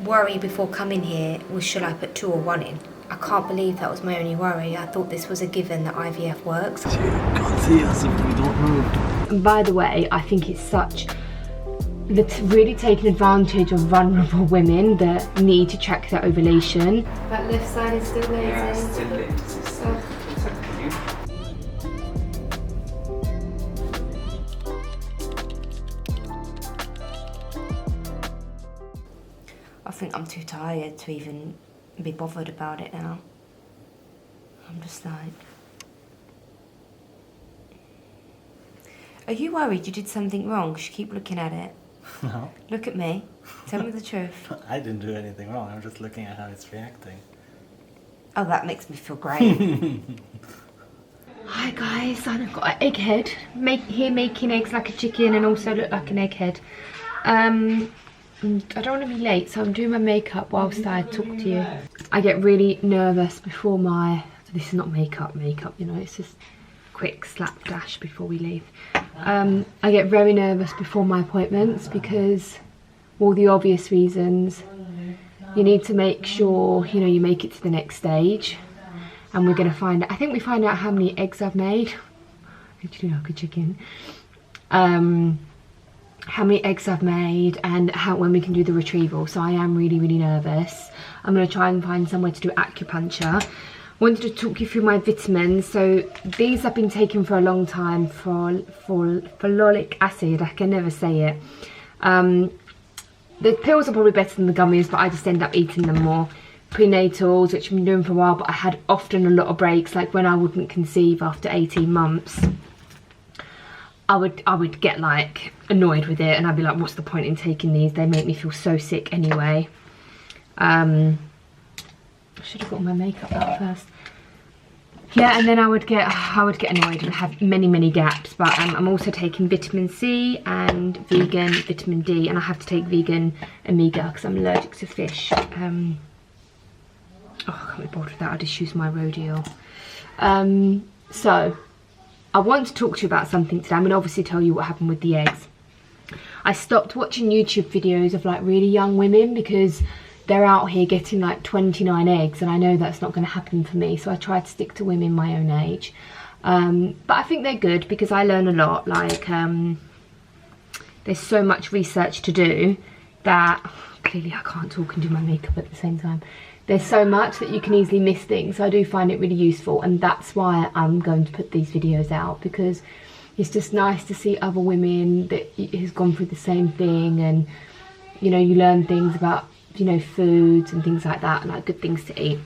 worry before coming here was, should I put 2 or 1 in? I can't believe that was my only worry. I thought this was a given that IVF works. You can't see us if we don't move. And by the way, I think it's such that's really taking advantage of vulnerable women that need to check their ovulation. That left side is still lazy. Yeah, still lazy. So. I think I'm too tired to even be bothered about it now. I'm just like... Are you worried you did something wrong? 'Cause you keep looking at it. No. Look at me. Tell me the truth. I didn't do anything wrong. I'm just looking at how it's reacting. Oh, that makes me feel great. Hi guys, I've got an egghead. Here making eggs like a chicken and also look like an egghead. And I don't want to be late, so I'm doing my makeup whilst I talk to you. I get really nervous before this is not makeup, you know, it's just quick slapdash before we leave. I get very nervous before my appointments because all the obvious reasons. You need to make sure, you know, you make it to the next stage. And we're going to find out, I think we find out how many eggs I've made. Actually, like a chicken. How many eggs I've made and when we can do the retrieval. So I am really, really nervous. I'm going to try and find somewhere to do acupuncture. I wanted to talk you through my vitamins. So these I've been taking for a long time for fololic acid. I can never say it. The pills are probably better than the gummies, but I just end up eating them more. Prenatals, which I've been doing for a while, but I had often a lot of breaks, like when I wouldn't conceive after 18 months. I would get like annoyed with it and I'd be like, what's the point in taking these? They make me feel so sick anyway. I should have got my makeup out first. Yeah, and then I would get annoyed and have many gaps, but I'm also taking vitamin C and vegan vitamin D, and I have to take vegan omega because I'm allergic to fish. Oh, I can't be bothered with that. I'll just use my Rodial. So I want to talk to you about something today. I'm going to obviously tell you what happened with the eggs. I stopped watching YouTube videos of like really young women because they're out here getting like 29 eggs, and I know that's not going to happen for me, so I try to stick to women my own age. But I think they're good because I learn a lot. Like there's so much research to do that clearly I can't talk and do my makeup at the same time. There's so much that you can easily miss things, so I do find it really useful, and that's why I'm going to put these videos out, because it's just nice to see other women that has gone through the same thing, and you know, you learn things about, you know, foods and things like that, and like good things to eat.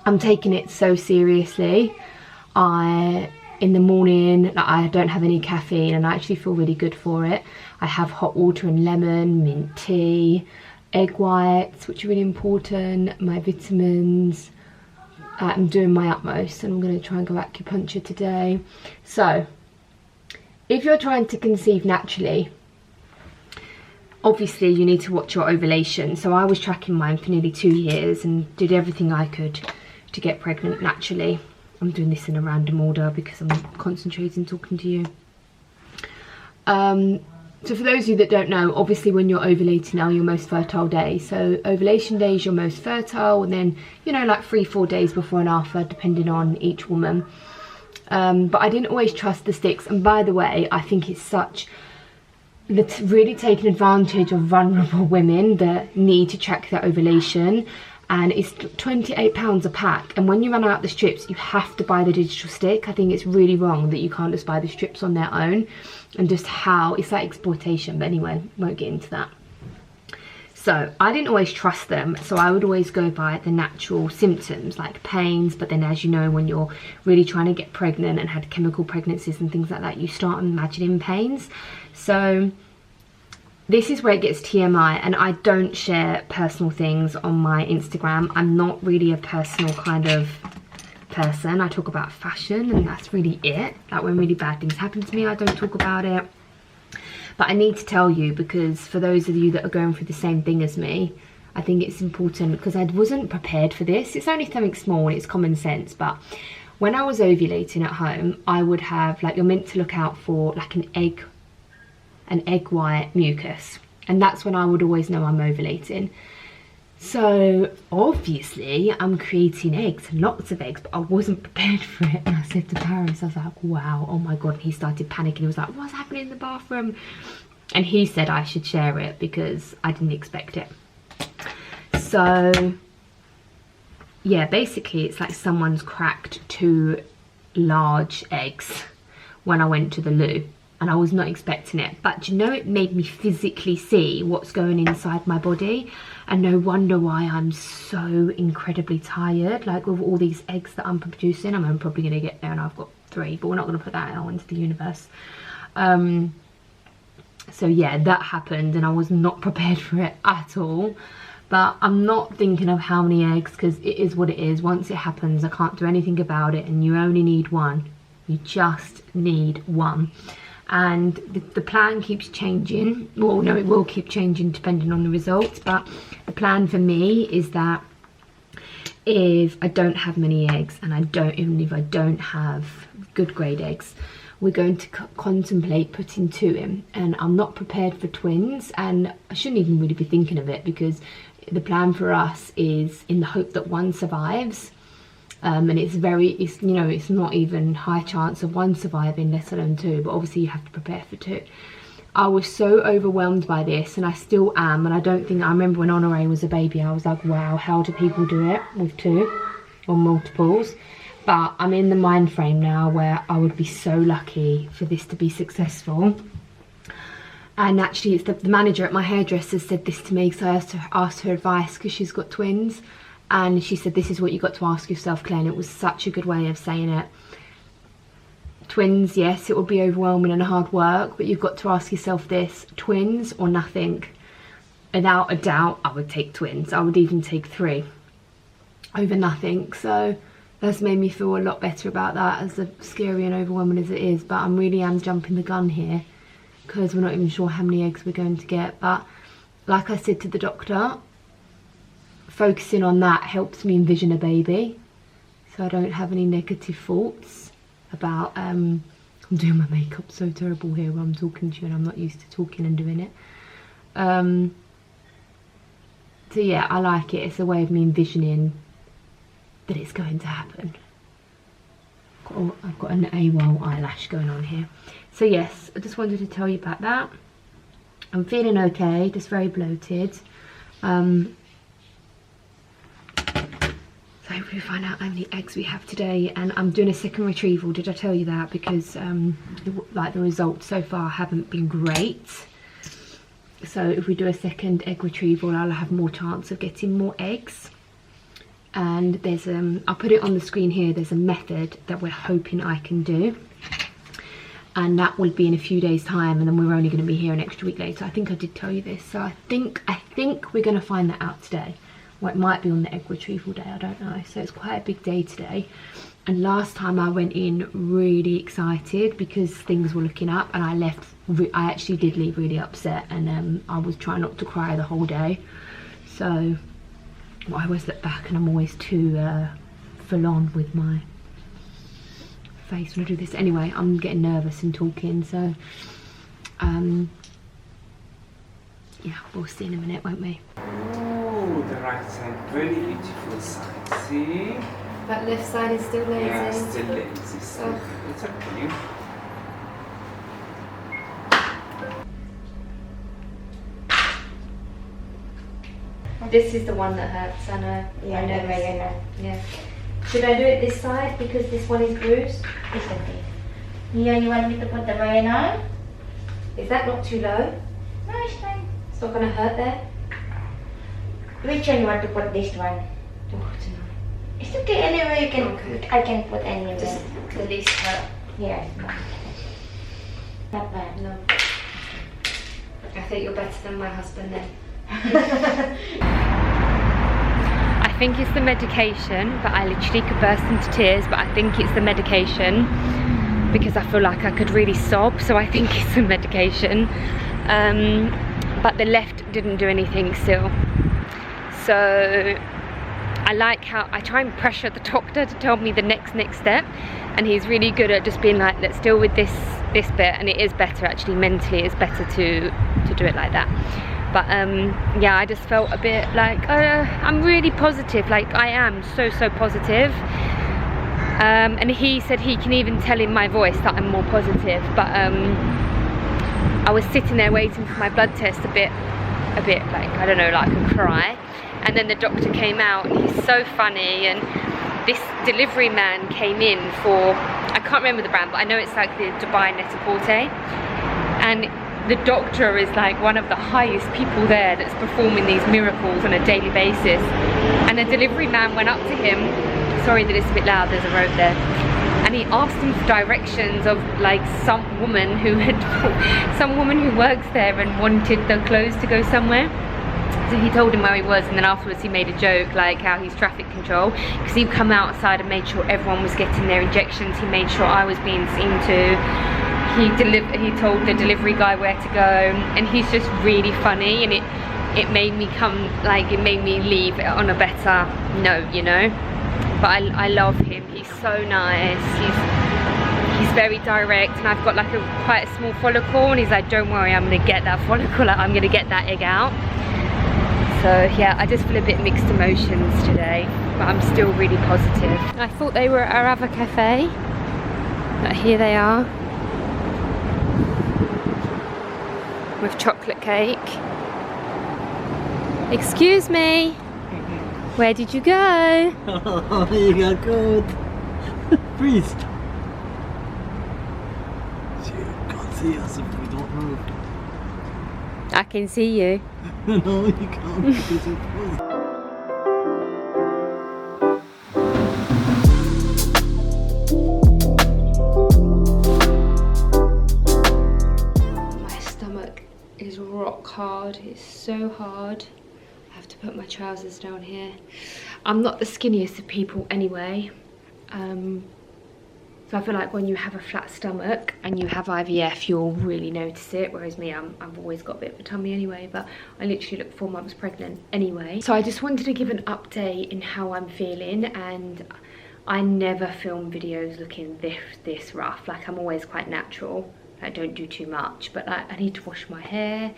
I'm taking it so seriously. In the morning, like, I don't have any caffeine and I actually feel really good for it. I have hot water and lemon, mint tea, egg whites, which are really important, my vitamins. I'm doing my utmost, and I'm going to try and go acupuncture today. So if you're trying to conceive naturally, obviously you need to watch your ovulation. So I was tracking mine for nearly 2 years and did everything I could to get pregnant naturally. I'm doing this in a random order because I'm concentrating talking to you. So for those of you that don't know, obviously when you're ovulating are your most fertile days. So ovulation day is your most fertile, and then, you know, like 3-4 days before and after, depending on each woman. But I didn't always trust the sticks. And by the way, I think it's such... that's really taking advantage of vulnerable women that need to check their ovulation. And it's £28 a pack, and when you run out the strips you have to buy the digital stick. I think it's really wrong that you can't just buy the strips on their own, and just how it's like exploitation. But anyway, won't get into that. So I didn't always trust them, so I would always go by the natural symptoms like pains. But then, as you know, when you're really trying to get pregnant and had chemical pregnancies and things like that, you start imagining pains. So this is where it gets TMI, and I don't share personal things on my Instagram. I'm not really a personal kind of person. I talk about fashion, and that's really it. Like when really bad things happen to me, I don't talk about it. But I need to tell you, because for those of you that are going through the same thing as me, I think it's important, because I wasn't prepared for this. It's only something small and it's common sense, but when I was ovulating at home, I would have, like, you're meant to look out for like an egg white mucus, and that's when I would always know I'm ovulating. So obviously I'm creating eggs, lots of eggs, but I wasn't prepared for it. And I said to Paris, I was like, wow, oh my God. And he started panicking. He was like, what's happening in the bathroom? And he said I should share it because I didn't expect it. So yeah, basically it's like someone's cracked 2 large eggs when I went to the loo. And I was not expecting it, but you know, it made me physically see what's going inside my body, and no wonder why I'm so incredibly tired, like with all these eggs that I'm producing. I'm probably going to get there and I've got 3, but we're not going to put that out into the universe. So yeah, that happened and I was not prepared for it at all. But I'm not thinking of how many eggs, because it is what it is. Once it happens, I can't do anything about it, and you only need 1. You just need 1. And the plan keeps changing. Well, no, it will keep changing depending on the results, but the plan for me is that if I don't have many eggs, and even if I don't have good grade eggs, we're going to contemplate putting 2 in. And I'm not prepared for twins, and I shouldn't even really be thinking of it, because the plan for us is in the hope that 1 survives. And it's you know, it's not even high chance of 1 surviving, let alone 2, but obviously you have to prepare for 2. I was so overwhelmed by this, and I still am, and I remember when Honoré was a baby, I was like, wow, how do people do it with 2 or multiples? But I'm in the mind frame now where I would be so lucky for this to be successful. And actually, it's the manager at my hairdresser said this to me, so I asked her advice because she's got twins. And she said, this is what you got to ask yourself, Claire. And it was such a good way of saying it. Twins, yes, it will be overwhelming and hard work, but you've got to ask yourself this: twins or nothing? Without a doubt, I would take twins. I would even take 3 over nothing. So that's made me feel a lot better about that, as scary and overwhelming as it is. But I really am jumping the gun here, because we're not even sure how many eggs we're going to get. But like I said to the doctor, focusing on that helps me envision a baby, so I don't have any negative thoughts about I'm doing my makeup so terrible here while I'm talking to you, and I'm not used to talking and doing it. So yeah, I like it. It's a way of me envisioning that it's going to happen. I've got an AWOL eyelash going on here. So yes, I just wanted to tell you about that. I'm feeling okay, just very bloated. So hopefully we find out how many eggs we have today. And I'm doing a second retrieval. Did I tell you that? Because the results so far haven't been great. So if we do a second egg retrieval, I'll have more chance of getting more eggs. And there's I'll put it on the screen here. There's a method that we're hoping I can do, and that will be in a few days time, and then we're only going to be here an extra week later. I think I did tell you this. So I think we're going to find that out today. Well, it might be on the egg retrieval day, I don't know. So it's quite a big day today. And last time I went in really excited because things were looking up, and I actually did leave really upset, and I was trying not to cry the whole day. So well, I always look back and I'm always too full on with my face when I do this. Anyway, I'm getting nervous and talking, so yeah, we'll see in a minute, won't we? Oh, the right side, very beautiful side, see? That left side is still lazy. Yeah, still lazy, still. It's okay. This is the one that hurts, I know. Yeah, I know. I know. Yeah. Should I do it this side because this one is bruised? It's okay. Here, you want me to put the rain on? Is that not too low? No, it's fine. It's not going to hurt there? Which one you want to put? This one? Oh, tonight. It's okay. Anywhere you can. Okay. I can put anywhere. Just the least hurt. Here. Not bad. No. I think you're better than my husband then. I think it's the medication, but I literally could burst into tears, but I think it's the medication because I feel like I could really sob, so I think it's the medication. But the left didn't do anything still. So I like how I try and pressure the doctor to tell me the next step, and he's really good at just being like, let's deal with this bit, and it is better actually mentally, it's better to do it like that. But yeah, I just felt a bit like I'm really positive, like I am so positive. And he said he can even tell in my voice that I'm more positive. But I was sitting there waiting for my blood test a bit like, I don't know, like a cry. And then the doctor came out, and he's so funny, and this delivery man came in for, I can't remember the brand, but I know it's like the Dubai Net-a-Porter, and the doctor is like one of the highest people there that's performing these miracles on a daily basis. And the delivery man went up to him, sorry that it's a bit loud, there's a road there, and he asked him for directions of like some woman who works there and wanted the clothes to go somewhere. So he told him where he was, and then afterwards he made a joke like how he's traffic control, because he'd come outside and made sure everyone was getting their injections. He made sure I was being seen to. He told the delivery guy where to go, and he's just really funny, and it made me come, like, it made me leave on a better note, you know. But I love him. He's so nice. He's very direct, and I've got like quite a small follicle, and he's like, don't worry, I'm gonna get that follicle out, I'm gonna get that egg out. So yeah, I just feel a bit mixed emotions today, but I'm still really positive. I thought they were at our other cafe, but here they are with chocolate cake. Excuse me, where did you go? Oh, you got good. Freeze. You can't see us if we don't move. I can see you. No, you can't because you're frozen. My stomach is rock hard. It's so hard. I have to put my trousers down here. I'm not the skinniest of people anyway. So I feel like when you have a flat stomach and you have IVF, you'll really notice it. Whereas me, I've always got a bit of a tummy anyway, but I literally look 4 months pregnant anyway. So I just wanted to give an update in how I'm feeling, and I never film videos looking this rough. Like, I'm always quite natural. I don't do too much, but like, I need to wash my hair.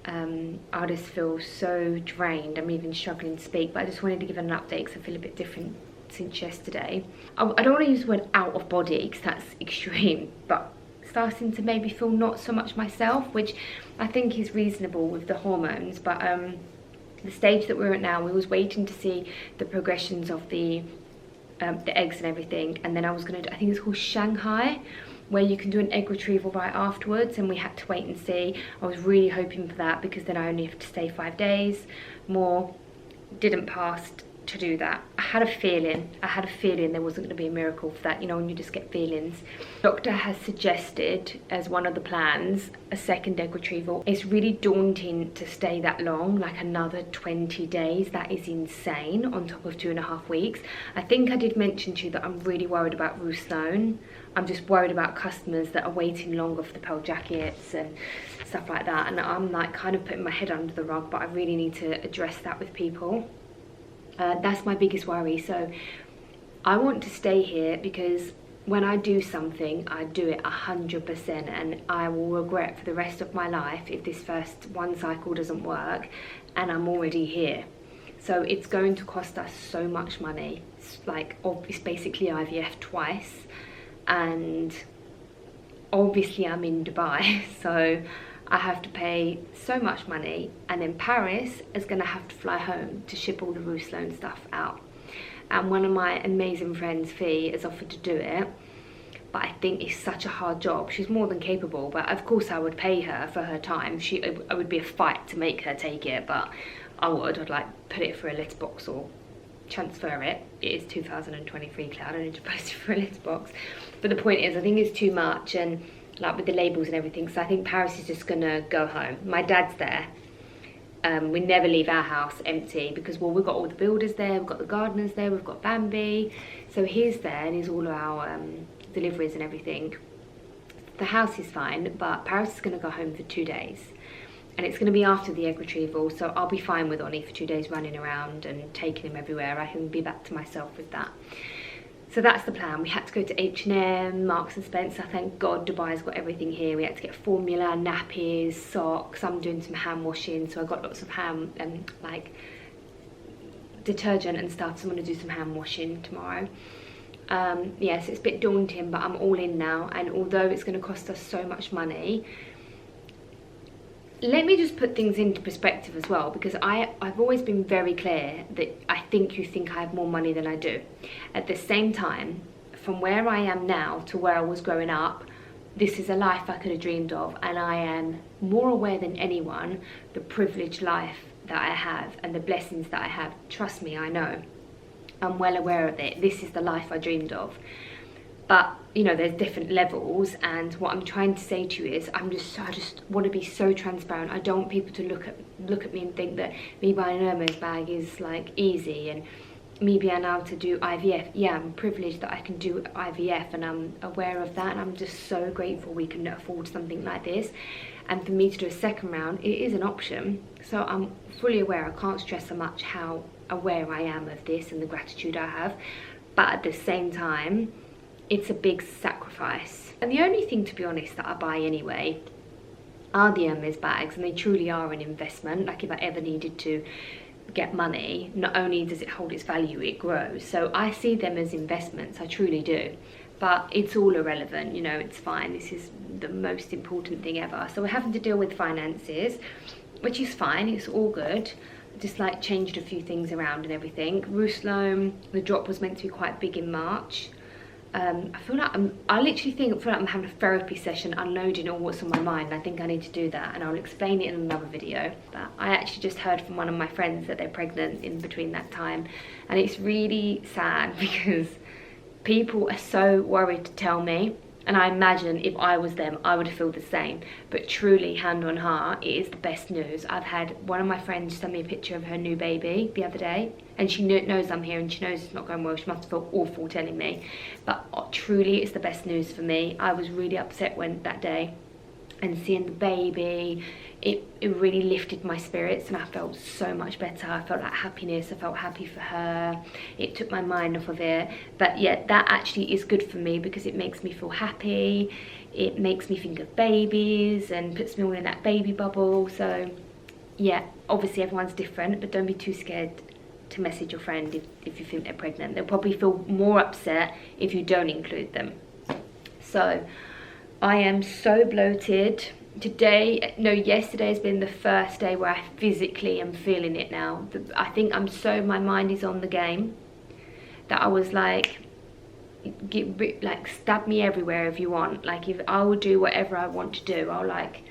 I just feel so drained. I'm even struggling to speak, but I just wanted to give an update because I feel a bit different since yesterday. I don't want to use the word out of body because that's extreme, but starting to maybe feel not so much myself, which I think is reasonable with the hormones. But the stage that we're at now, we was waiting to see the progressions of the eggs and everything, and then I was gonna do, I think it's called Shanghai, where you can do an egg retrieval right afterwards, and we had to wait and see. I was really hoping for that because then I only have to stay 5 days more. Didn't pass to do that. I had a feeling there wasn't going to be a miracle for that, you know, when you just get feelings. Doctor has suggested as one of the plans a second egg retrieval. It's really daunting to stay that long, like another 20 days. That is insane on top of 2.5 weeks. I think I did mention to you that I'm really worried about Rousselone. I'm just worried about customers that are waiting longer for the pearl jackets and stuff like that, and I'm like kind of putting my head under the rug, but I really need to address that with people. That's my biggest worry. So I want to stay here because when I do something, I do it 100%, and I will regret for the rest of my life if this first one cycle doesn't work and I'm already here. So it's going to cost us so much money. It's like, it's basically IVF twice, and obviously I'm in Dubai, so I have to pay so much money, and then Paris is going to have to fly home to ship all the Rousselone stuff out. And one of my amazing friends, Fee, has offered to do it, but I think it's such a hard job. She's more than capable, but of course I would pay her for her time. It would be a fight to make her take it, but I'd like put it for a letterbox or transfer it. It is 2023, Cloud, I need to post it for a letterbox. But the point is, I think it's too much, and like with the labels and everything, so I think Paris is just gonna go home. My dad's there. We never leave our house empty because, well, we've got all the builders there, we've got the gardeners there, we've got Bambi, so he's there and he's all of our deliveries and everything. The house is fine, but Paris is gonna go home for 2 days, and it's gonna be after the egg retrieval, so I'll be fine with Ollie for 2 days running around and taking him everywhere. I can be back to myself with that. So that's the plan. We had to go to H&M, Marks and Spencer. Thank God Dubai's got everything here. We had to get formula, nappies, socks. I'm doing some hand washing, so I got lots of hand like detergent and stuff. So I'm gonna do some hand washing tomorrow. Yes, it's a bit daunting, but I'm all in now. And although it's gonna cost us so much money, let me just put things into perspective as well, because I've always been very clear that I think you think I have more money than I do. At the same time, from where I am now to where I was growing up, this is a life I could have dreamed of, and I am more aware than anyone the privileged life that I have and the blessings that I have. Trust me, I know. I'm well aware of it. This is the life I dreamed of. But you know, there's different levels, and what I'm trying to say to you is I just want to be so transparent. I don't want people to look at me and think that me buying an Hermes bag is like easy, and me being able to do IVF. Yeah, I'm privileged that I can do IVF, and I'm aware of that, and I'm just so grateful we can afford something like this. And for me to do a second round, it is an option. So I'm fully aware. I can't stress so much how aware I am of this and the gratitude I have. But at the same time, it's a big sacrifice. And the only thing, to be honest, that I buy anyway are the Hermes bags, and they truly are an investment. Like if I ever needed to get money, not only does it hold its value, it grows. So I see them as investments, I truly do. But it's all irrelevant, you know, it's fine. This is the most important thing ever. So we're having to deal with finances, which is fine, it's all good. Just like changed a few things around and everything. Ruslan, the drop was meant to be quite big in March. I feel like I literally feel like I'm having a therapy session, unloading all what's on my mind. I think I need to do that, and I'll explain it in another video. But I actually just heard from one of my friends that they're pregnant in between that time, and it's really sad because people are so worried to tell me, and I imagine if I was them, I would have felt the same. But truly, hand on heart, it is the best news. I've had one of my friends send me a picture of her new baby the other day, and she knows I'm here, and she knows it's not going well. She must have felt awful telling me, but truly, it's the best news for me. I was really upset that day, and seeing the baby, it really lifted my spirits, and I felt so much better. I felt like happiness. I felt happy for her. It took my mind off of it. But yeah, that actually is good for me because it makes me feel happy. It makes me think of babies and puts me all in that baby bubble. So yeah, obviously everyone's different, but don't be too scared to message your friend if you think they're pregnant. They'll probably feel more upset if you don't include them. So I am so bloated. Yesterday has been the first day where I physically am feeling it now. I think my mind is on the game, that I was like, stab me everywhere if you want. Like, if I will do whatever I want to do, I'll like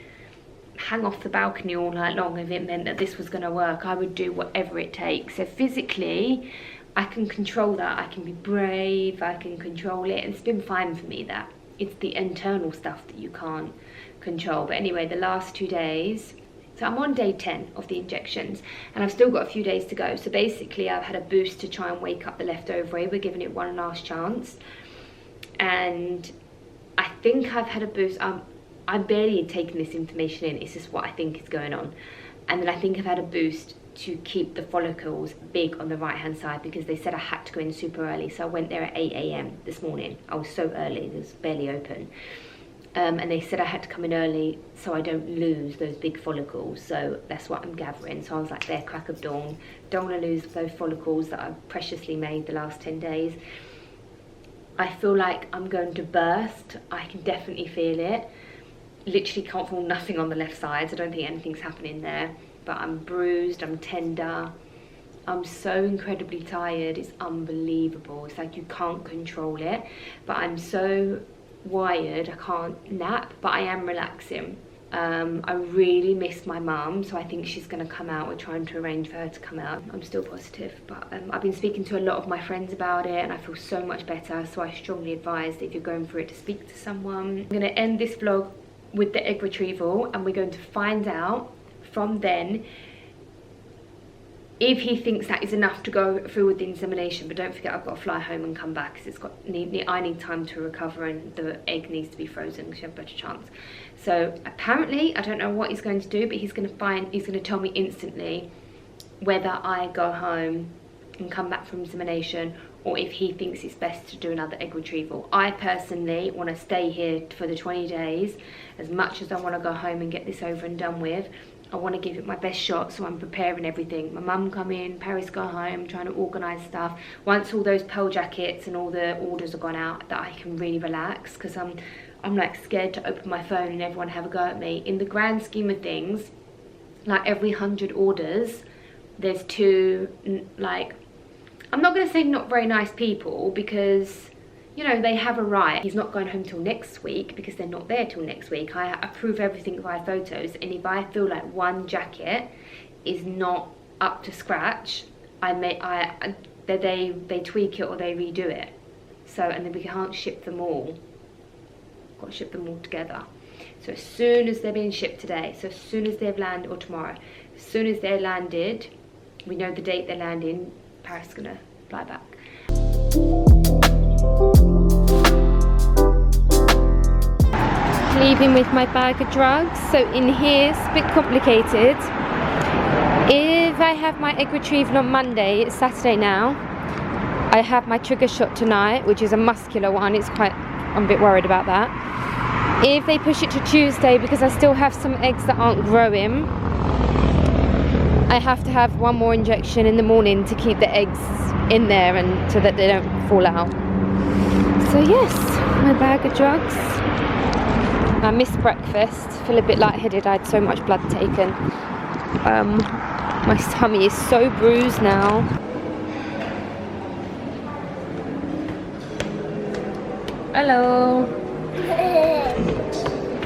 hang off the balcony all night long if it meant that this was going to work. I would do whatever it takes. So physically, I can control that. I can be brave, I can control it, and it's been fine for me. That it's the internal stuff that you can't control. But anyway, the last 2 days, so I'm on day 10 of the injections, and I've still got a few days to go. So basically I've had a boost to try and wake up the left ovary. We're giving it one last chance, and I think I've had a boost. I barely had taken this information in. It's just what I think is going on. And then I think I've had a boost to keep the follicles big on the right hand side, because they said I had to go in super early. So I went there at 8 AM this morning. I was so early, it was barely open. And they said I had to come in early so I don't lose those big follicles. So that's what I'm gathering. So I was like, there, crack of dawn. Don't want to lose those follicles that I've preciously made the last 10 days. I feel like I'm going to burst. I can definitely feel it. Literally can't feel nothing on the left side. So I don't think anything's happening there. But I'm bruised, I'm tender. I'm so incredibly tired. It's unbelievable. It's like you can't control it. But I'm so wired, I can't nap, but I am relaxing. I really miss my mum, so I think she's going to come out. We're trying to arrange for her to come out. I'm still positive, but I've been speaking to a lot of my friends about it, and I feel so much better. So I strongly advise that if you're going through it, to speak to someone. I'm going to end this vlog with the egg retrieval, and we're going to find out from then if he thinks that is enough to go through with the insemination. But don't forget, I've got to fly home and come back, because I need time to recover, and the egg needs to be frozen because you have a better chance. So apparently, I don't know what he's going to do, but he's going to tell me instantly whether I go home and come back from insemination, or if he thinks it's best to do another egg retrieval. I personally want to stay here for the 20 days. As much as I want to go home and get this over and done with, I want to give it my best shot, so I'm preparing everything. My mum come in, Paris go home, trying to organise stuff. Once all those pearl jackets and all the orders are gone out, that I can really relax, because I'm like scared to open my phone and everyone have a go at me. In the grand scheme of things, like every 100 orders, there's 2, like, I'm not going to say not very nice people, because, you know, they have a right. He's not going home till next week because they're not there till next week. I approve everything via photos, and if I feel like one jacket is not up to scratch, they tweak it or they redo it. So, and then we can't ship them all. Got to ship them all together. So as soon as they're being shipped today, so as soon as they've landed, or tomorrow, as soon as they're landed, we know the date they're landing, Paris is gonna fly back. Leaving with my bag of drugs. So in here, it's a bit complicated. If I have my egg retrieval on Monday, it's Saturday now, I have my trigger shot tonight, which is a muscular one. I'm a bit worried about that. If they push it to Tuesday, because I still have some eggs that aren't growing, I have to have one more injection in the morning to keep the eggs in there and so that they don't fall out. So yes, my bag of drugs. I missed breakfast, feel a bit lightheaded, I had so much blood taken. My tummy is so bruised now. Hello.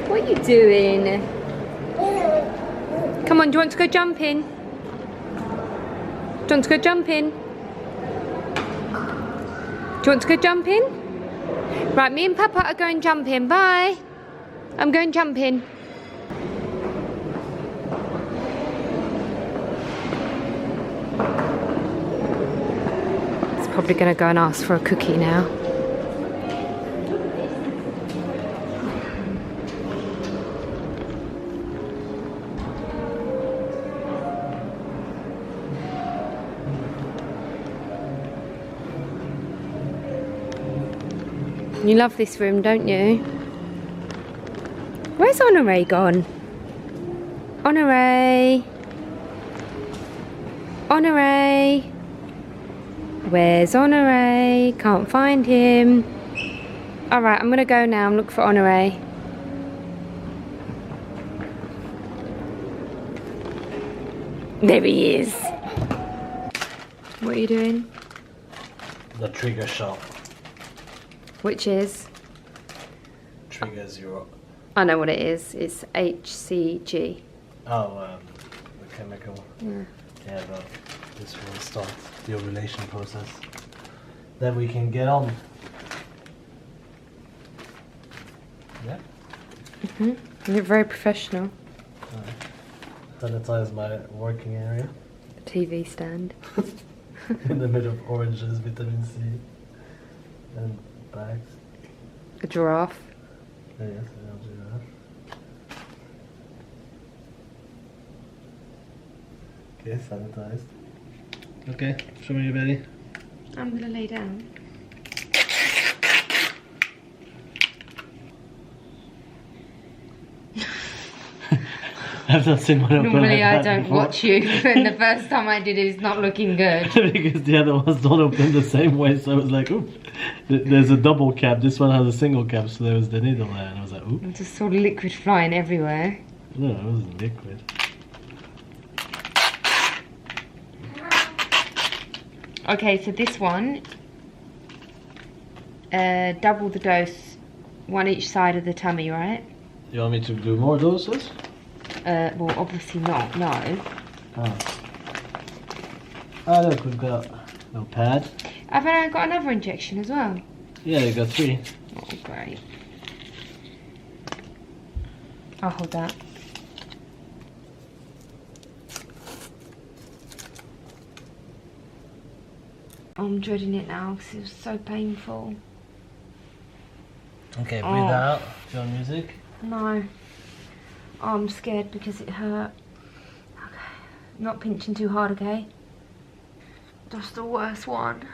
What are you doing? Come on, do you want to go jumping? Do you want to go jumping? Do you want to go jumping? Right, me and Papa are going jumping. Bye. I'm going jumping. It's probably going to go and ask for a cookie now. You love this room, don't you? Where's Honore gone? Honore? Honore? Where's Honore? Can't find him. Alright, I'm gonna go now and look for Honore. There he is. What are you doing? The trigger shot. Which is? Triggers your... I know what it is. It's HCG. Oh, the chemical. Yeah. Yeah, but this will start the ovulation process. Then we can get on. Yeah? You're very professional. Sanitize my working area. The TV stand. In the middle of oranges, vitamin C, and bags. A giraffe. Yes, I'll do that. Okay, sanitized. Okay, show me your belly. I'm gonna lay down. I've not seen one open Normally like I that don't before. watch you, and the first time I did it, it's not looking good. Because the other ones don't open the same way, so I was like, oop. There's a double cap, this one has a single cap, so there was the needle there, and I was like, oop. I just saw liquid flying everywhere. No, it wasn't liquid. Okay, so this one, double the dose, one each side of the tummy, right? You want me to do more doses? Well, obviously not, no. Oh. Oh, look, we've got no pad. I've got another injection as well. Yeah, you got 3. Oh, great. I'll hold that. I'm dreading it now because it was so painful. Okay, breathe out. Do you want music? No. Oh, I'm scared because it hurt. Okay. Not pinching too hard, okay? That's the worst one.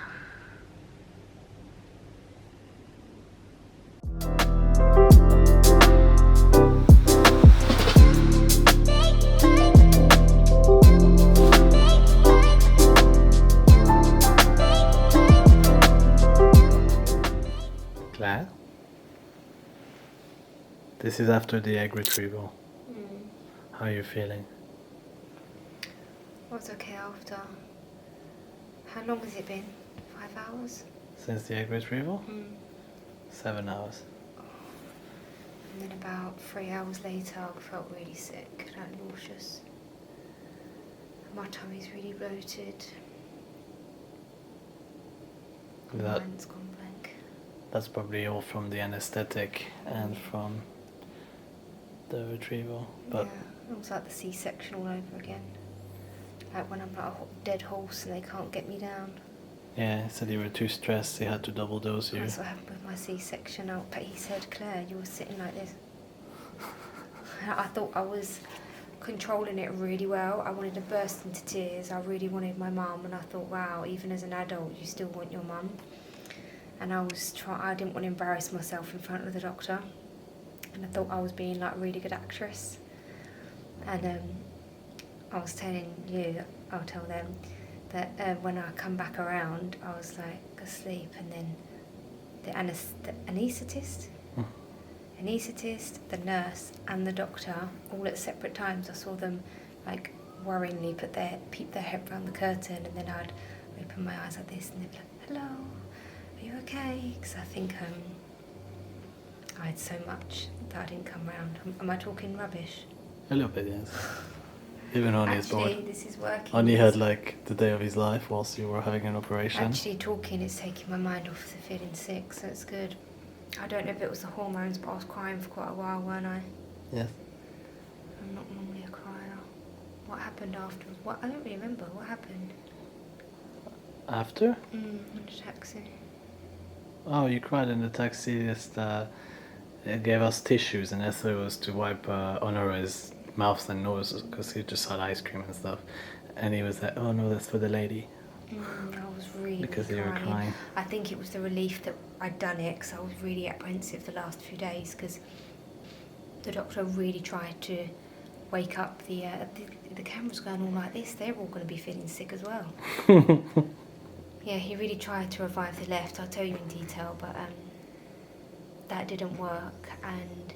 This is after the egg retrieval. Mm. How are you feeling? I was okay after. How long has it been? 5 hours? Since the egg retrieval? Mm. 7 hours. And then about 3 hours later, I felt really sick, like nauseous. My tummy's really bloated. My That, mind's gone blank. that's probably all from the anesthetic and from the retrieval. But Yeah, it was like the C-section all over again. Like when I'm like a dead horse and they can't get me down. yeah, he said you were too stressed, he had to double dose you. That's what happened with my C-section. But he said, Claire, you were sitting like this. I thought I was controlling it really well. I wanted to burst into tears. I really wanted my mum, and I thought, wow, even as an adult, you still want your mum. And I didn't want to embarrass myself in front of the doctor. And I thought I was being like a really good actress. And I was telling you, I'll tell them, that when I come back around, I was like asleep, and then the anaesthetist, the nurse, and the doctor, all at separate times. I saw them like worryingly peep their head round the curtain, and then I'd open my eyes like this, and they'd be like, "Hello, are you okay?" Because I think I had so much that I didn't come round. Am I talking rubbish? A little bit, yes. Even on his board. Actually, this is working. Only had like the day of his life whilst you were having an operation. Actually, talking is taking my mind off the feeling sick, so it's good. I don't know if it was the hormones, but I was crying for quite a while, weren't I? Yes. I'm not normally a crier. What happened after? I don't really remember. What happened? After? In the taxi. Oh, you cried in the taxi. Just it gave us tissues, and Esther was to wipe Honora's mouth and nose because he just had ice cream and stuff. And he was like, "Oh no, that's for the lady." I was really Because crying. you were crying. I think it was the relief that I'd done it, because I was really apprehensive the last few days, because the doctor really tried to wake up the cameras going all like this. They're all going to be feeling sick as well. Yeah, he really tried to revive the left. I'll tell you in detail, but that didn't work, and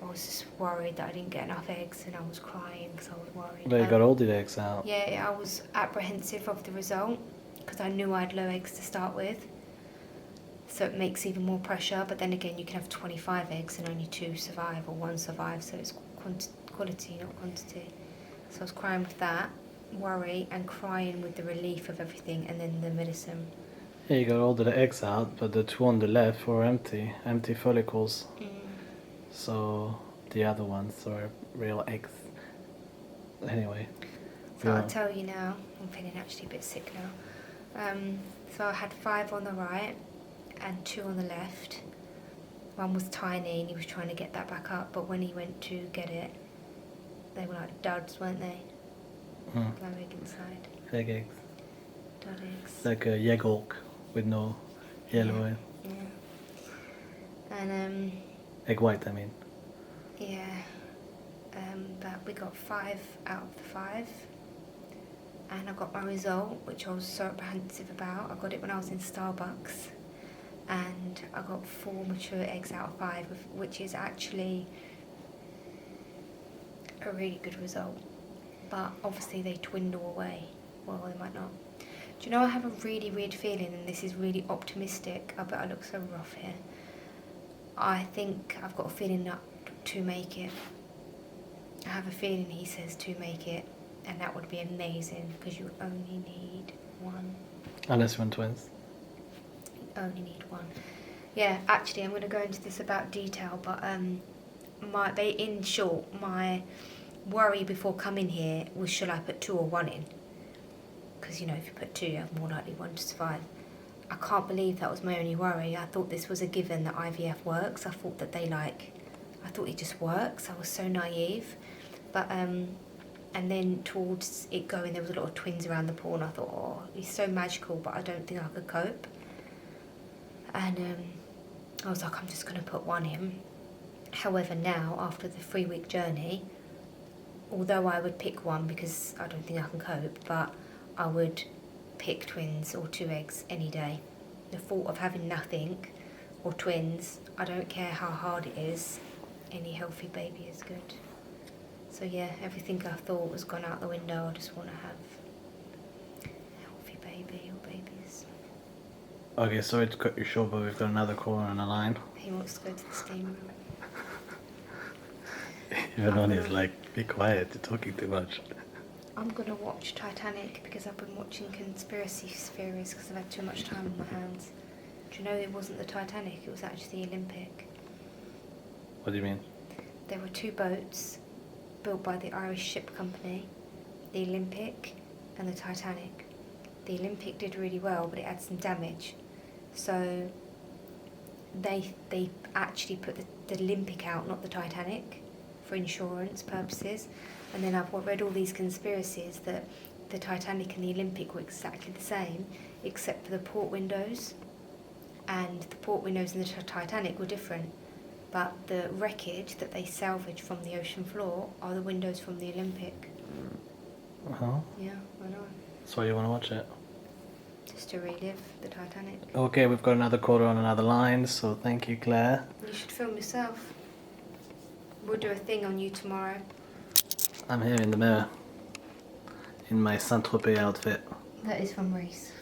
I was just worried that I didn't get enough eggs, and I was crying because I was worried. But you got all the eggs out. Yeah, I was apprehensive of the result because I knew I had low eggs to start with. So it makes even more pressure, but then again, you can have 25 eggs and only 2 survive or 1 survive, so it's quality, not quantity. So I was crying with that, worry, and crying with the relief of everything, and then the medicine. Yeah, you got all the eggs out, but the 2 on the left were empty follicles. So the other ones are real eggs. Anyway. So I'll tell you now, I'm feeling actually a bit sick now. So I had 5 on the right and 2 on the left. One was tiny and he was trying to get that back up, but when he went to get it, they were like duds, weren't they? No egg inside. Fake eggs. Dud eggs. Like a yolk with no yellow in. Yeah. And Egg white, I mean. yeah. But we got 5 out of the 5. And I got my result, which I was so apprehensive about. I got it when I was in Starbucks. And I got 4 mature eggs out of 5, which is actually a really good result. But obviously they dwindle away. Well, they might not. Do you know, I have a really weird feeling, and this is really optimistic. I bet I look so rough here. I think I've got a feeling that to make it. I have a feeling he says to make it, and that would be amazing, because you only need 1. Unless you want twins. You only need 1. Yeah, actually, I'm going to go into this about detail, but in short, my worry before coming here was, shall I put 2 or 1 in? Because, you know, if you put 2, you have more likely 1 to survive. I can't believe that was my only worry. I thought this was a given that IVF works. I thought that I thought it just works. I was so naive. But, and then towards it going, there was a lot of twins around the pool, and I thought, oh, he's so magical, but I don't think I could cope. And I was like, I'm just going to put 1 in. However, now, after the 3-week journey, although I would pick 1 because I don't think I can cope, but I would pick twins or 2 eggs any day. The thought of having nothing or twins, I don't care how hard it is, any healthy baby is good. So yeah, everything I thought was gone out the window. I just want to have a healthy baby or babies. Okay, sorry to cut you short, but we've got another caller on the line. He wants to go to the steam room. Even on is like, be quiet, you're talking too much. I'm gonna watch Titanic because I've been watching conspiracy theories because I've had too much time on my hands. Do you know it wasn't the Titanic, it was actually the Olympic. What do you mean? There were 2 boats built by the Irish ship company, the Olympic and the Titanic. The Olympic did really well, but it had some damage. So they actually put the Olympic out, not the Titanic, for insurance purposes. And then I've read all these conspiracies that the Titanic and the Olympic were exactly the same, except for the port windows. And the port windows in the Titanic were different. But the wreckage that they salvaged from the ocean floor are the windows from the Olympic. Uh-huh. Yeah, I know. That's why you want to watch it. Just to relive the Titanic. Okay, we've got another caller on another line, so thank you, Claire. You should film yourself. We'll do a thing on you tomorrow. I'm here in the mirror. In my Saint-Tropez outfit. That is from Reese.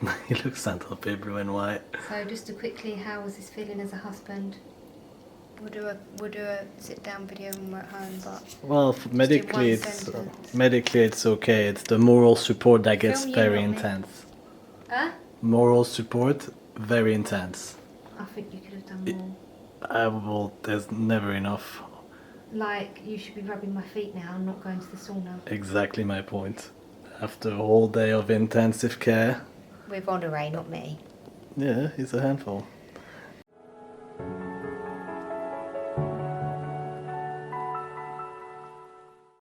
You look Saint-Tropez, blue and white. So just to quickly, how was this feeling as a husband? We'll do a sit down video when we're at home, but Well, medically one it's sentence. medically it's okay. It's the moral support that gets Film you, very not me. intense. huh? Moral support, very intense. I think you could have done more. Well, there's never enough. Like, you should be rubbing my feet now and not going to the sauna. Exactly my point. After a whole day of intensive care. With Honore, not me. Yeah, he's a handful.